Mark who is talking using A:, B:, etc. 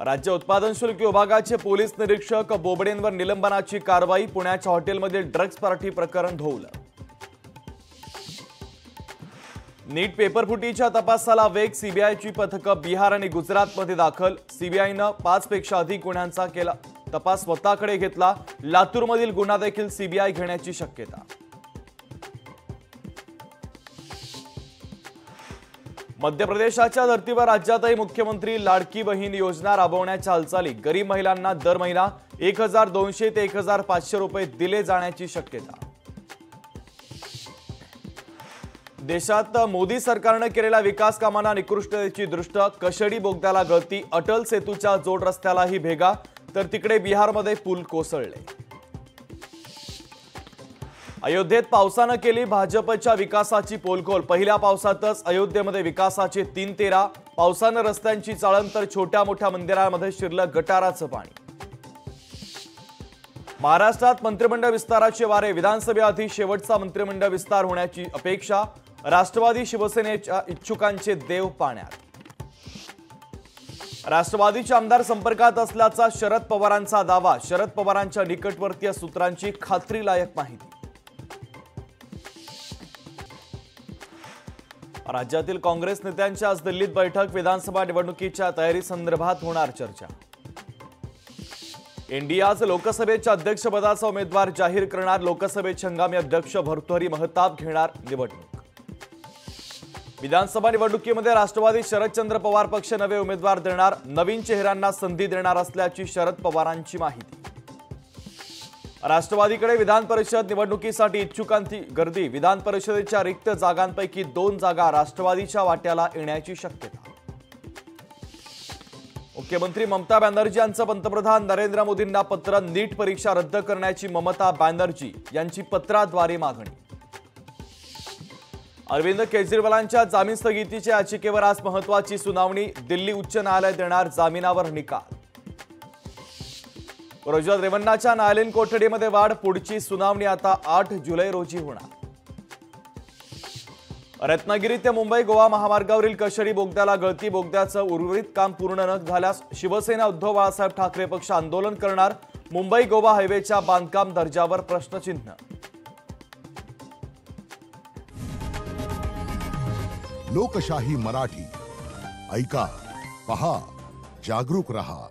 A: राज्य उत्पादन शुल्क विभागाचे पोलीस निरीक्षक बोबडेंवर निलंबनाची कारवाई। पुण्याच्या हॉटेलमध्ये ड्रग्ज पार्टी प्रकरण ढवळलं। नीट पेपरफुटीच्या तपासाला वेग। सीबीआयची पथकं बिहार आणि गुजरातमध्ये दाखल। सीबीआयनं 5 पेक्षा अधिक गुन्ह्यांचा केला तपास स्वतःकडे घेतला। लातूरमधील गुन्हा देखील सीबीआय घेण्याची शक्यता। मध्य प्रदेशाच्या धर्तीवर राज्यातही मुख्यमंत्री लाडकी बहीण योजना राबवण्याच्या हालचाली। गरीब महिलांना दर महिना 1200 ते 1500 रुपये दिले जाण्याची शक्यता। देशात मोदी सरकारने केलेल्या विकास कामांना निकृष्टतेची दृष्ट। कशेडी बोगद्याला गळती, अटल सेतूच्या जोड रस्त्यालाही भेगा, तर तिकडे बिहारमध्ये पूल कोसळले। अयोध्येत पावसानं केली भाजपच्या विकासाची पोलखोल। पहिल्या पावसातच अयोध्येमध्ये विकासाचे 3 तेरा। पावसानं रस्त्यांची चाळण, तर छोट्या मोठ्या मंदिरांमध्ये शिरलं गटाराचं पाणी। महाराष्ट्रात मंत्रिमंडळ विस्ताराचे वारे। विधानसभेआधी शेवटचा मंत्रिमंडळ विस्तार होण्याची अपेक्षा। राष्ट्रवादी शिवसेनेच्या इच्छुकांचे देव पाण्यात। राष्ट्रवादीचे आमदार संपर्कात असल्याचा शरद पवारांचा दावा। शरद पवारांच्या निकटवर्तीय सूत्रांची खात्रीलायक माहिती। राज्यातील काँग्रेस नेत्यांची आज दिल्लीत बैठक। विधानसभा निवडणुकीच्या तयारी संदर्भात होणार चर्चा। एनडीए आज लोकसभेच्या अध्यक्षपदाचा उमेदवार जाहीर करणार। लोकसभेचे हंगामी अध्यक्ष भर्तृहरी महताब घेणार निवडणूक। विधानसभा निवडणुकीमध्ये राष्ट्रवादी शरदचंद्र पवार पक्ष नवे उमेदवार देणार। नवीन चेहऱ्यांना संधी देणार असल्याची शरद पवारांची माहिती। राष्ट्रवादीकडे विधान परिषद निवडणुकीसाठी इच्छुकांची गर्दी। विधान परिषदेच्या रिक्त जागांपैकी 2 जागा राष्ट्रवादीच्या वाट्याला येण्याची शक्यता। मुख्यमंत्री ममता बॅनर्जी यांचं पंतप्रधान नरेंद्र मोदींना पत्र। नीट परीक्षा रद्द करण्याची ममता बॅनर्जी यांची पत्राद्वारे मागणी। अरविंद केजरीवालांच्या जामीन स्थगितीच्या याचिकेवर आज महत्त्वाची सुनावणी। दिल्ली उच्च न्यायालय देणार जामिनावर निकाल। प्रज्वल रेवन्नाच्या न्यायालयीन कोठडीमध्ये वाढ। पुढची सुनावणी आता 8 जुलै रोजी होणार। रत्नागिरी ते मुंबई गोवा महामार्गावरील कशेडी बोगद्याला गळती। बोगद्याचं उर्वरित काम पूर्ण न झाल्यास शिवसेना उद्धव बाळासाहेब ठाकरे पक्ष आंदोलन करणार। मुंबई गोवा हायवेच्या बांधकाम दर्जावर प्रश्नचिन्ह।
B: लोकशाही मराठी ऐका, पहा, जागरूक रहा।